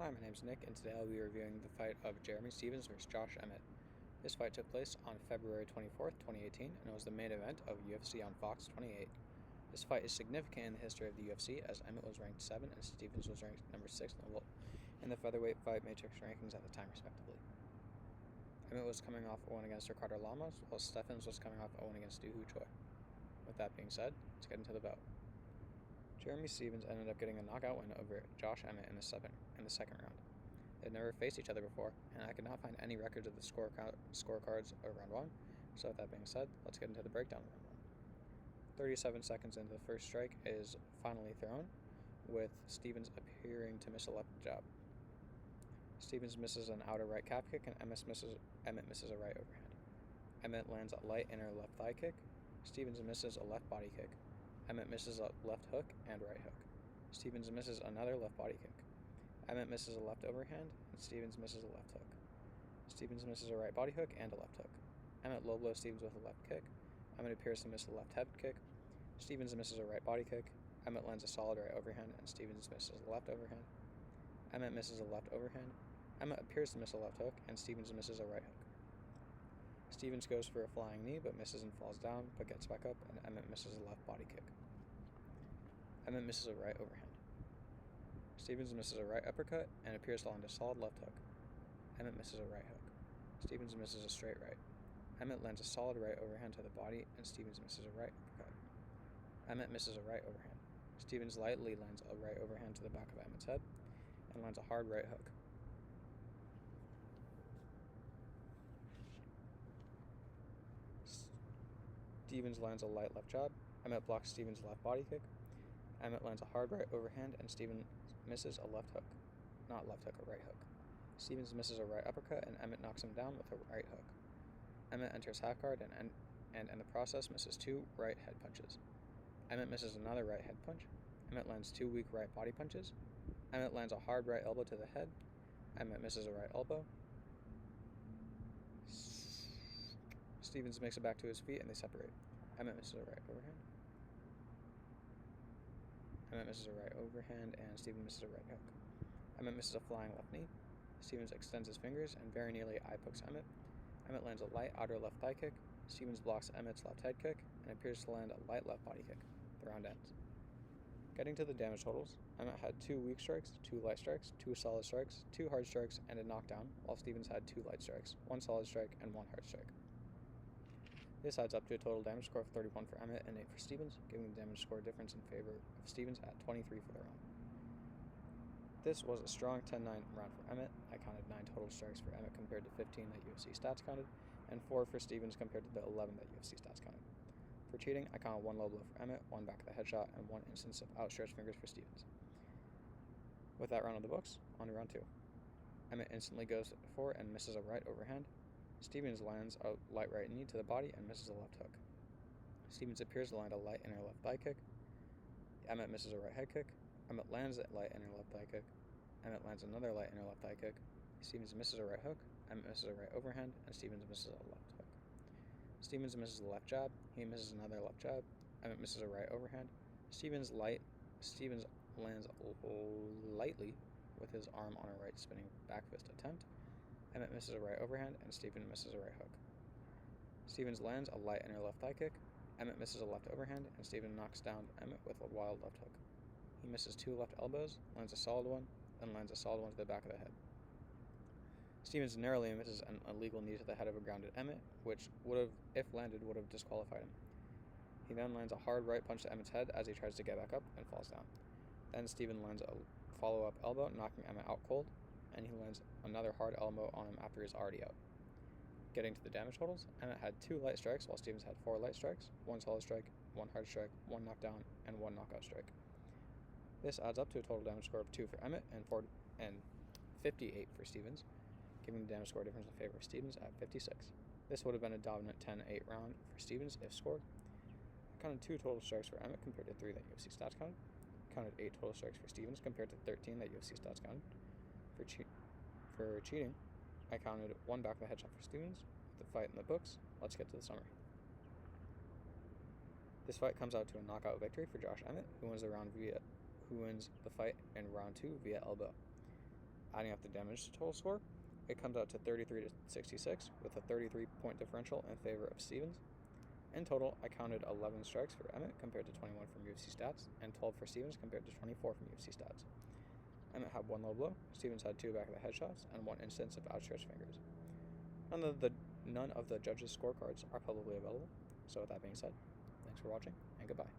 Hi, my name is Nick, and today I'll be reviewing the fight of Jeremy Stephens vs. Josh Emmett. This fight took place on February 24th, 2018, and it was the main event of UFC on Fox 28. This fight is significant in the history of the UFC, as Emmett was ranked 7 and Stephens was ranked number 6 in the featherweight fight matrix rankings at the time, respectively. Emmett was coming off a win against Ricardo Lamas, while Stephens was coming off a win against Doo Ho Choi. With that being said, let's get into the bout. Jeremy Stephens ended up getting a knockout win over Josh Emmett in the second round. They had never faced each other before, and I could not find any records of the scorecards of round 1, so with that being said, let's get into the breakdown of round 1. 37 seconds into the first strike is finally thrown, with Stephens appearing to miss a left jab. Stephens misses an outer right calf kick, and Emmett misses a right overhand. Emmett lands a light inner left thigh kick. Stephens misses a left body kick. Emmett misses a left hook and right hook. Stephens misses another left body kick. Emmett misses a left overhand, and Stephens misses a left hook. Stephens misses a right body hook and a left hook. Emmett low blows Stephens with a left kick. Emmett appears to miss a left head kick. Stephens misses a right body kick. Emmett lands a solid right overhand, and Stephens misses a left overhand. Emmett misses a left overhand. Emmett appears to miss a left hook, and Stephens misses a right hook. Stephens goes for a flying knee, but misses and falls down, but gets back up, and Emmett misses a left body kick. Emmett misses a right overhand. Stephens misses a right uppercut, and appears to land a solid left hook. Emmett misses a right hook. Stephens misses a straight right. Emmett lands a solid right overhand to the body, and Stephens misses a right uppercut. Emmett misses a right overhand. Stephens lightly lands a right overhand to the back of Emmett's head, and lands a hard right hook. Stephens lands a light left jab. Emmett blocks Stephens' left body kick. Emmett lands a hard right overhand, and Stephens misses a left hook. Not left hook, a right hook. Stephens misses a right uppercut, and Emmett knocks him down with a right hook. Emmett enters half guard, and in the process misses 2 right head punches. Emmett misses another right head punch. Emmett lands 2 weak right body punches. Emmett lands a hard right elbow to the head. Emmett misses a right elbow. Stephens makes it back to his feet, and they separate. Emmett misses a right overhand. Emmett misses a right overhand, and Stephens misses a right hook. Emmett misses a flying left knee. Stephens extends his fingers and very nearly eye pokes Emmett. Emmett lands a light outer left thigh kick. Stephens blocks Emmett's left head kick and appears to land a light left body kick. The round ends. Getting to the damage totals, Emmett had 2 weak strikes, 2 light strikes, 2 solid strikes, 2 hard strikes, and a knockdown, while Stephens had 2 light strikes, 1 solid strike, and 1 hard strike. This adds up to a total damage score of 31 for Emmett and 8 for Stephens, giving the damage score difference in favor of Stephens at 23 for the round. This was a strong 10-9 round for Emmett. I counted 9 total strikes for Emmett compared to 15 that UFC stats counted, and 4 for Stephens compared to the 11 that UFC stats counted. For cheating, I counted 1 low blow for Emmett, 1 back of the headshot, and 1 instance of outstretched fingers for Stephens. With that round of the books, on to round 2. Emmett instantly goes for and misses a right overhand. Stephens lands a light right knee to the body and misses a left hook. Stephens appears to land a light inner left thigh kick. Emmett misses a right head kick. Emmett lands a light inner left thigh kick. Emmett lands another light inner left thigh kick. Stephens misses a right hook. Emmett misses a right overhand, and Stephens misses a left hook. Stephens misses a left jab. He misses another left jab. Emmett misses a right overhand. Stephens lands lightly with his arm on a right spinning back fist attempt. Emmett misses a right overhand, and Stephens misses a right hook. Stephens lands a light inner left thigh kick. Emmett misses a left overhand, and Stephens knocks down Emmett with a wild left hook. He misses 2 left elbows, lands a solid one, then lands a solid one to the back of the head. Stephens narrowly misses an illegal knee to the head of a grounded Emmett, which would have, if landed, would have disqualified him. He then lands a hard right punch to Emmett's head as he tries to get back up and falls down. Then Stephens lands a follow-up elbow, knocking Emmett out cold, and he lands another hard elbow on him after he's already out. Getting to the damage totals, Emmett had 2 light strikes, while Stephens had 4 light strikes, 1 solid strike, 1 hard strike, 1 knockdown, and 1 knockout strike. This adds up to a total damage score of 2 for Emmett and 58 for Stephens, giving the damage score difference in favor of Stephens at 56. This would have been a dominant 10-8 round for Stephens if scored. I counted 2 total strikes for Emmett compared to 3 that UFC stats counted. I counted 8 total strikes for Stephens compared to 13 that UFC stats counted. For cheating, I counted 1 back of the headshot for Stephens. With the fight in the books, let's get to the summary. This fight comes out to a knockout victory for Josh Emmett, who wins the fight in round 2 via elbow. Adding up the damage to total score, it comes out to 33 to 66, with a 33-point differential in favor of Stevens. In total, I counted 11 strikes for Emmett compared to 21 from UFC stats, and 12 for Stevens compared to 24 from UFC stats. Emmett had 1 low blow, Stevens had 2 back of the head shots, and 1 instance of outstretched fingers. None of the judges' scorecards are publicly available, so with that being said, thanks for watching, and goodbye.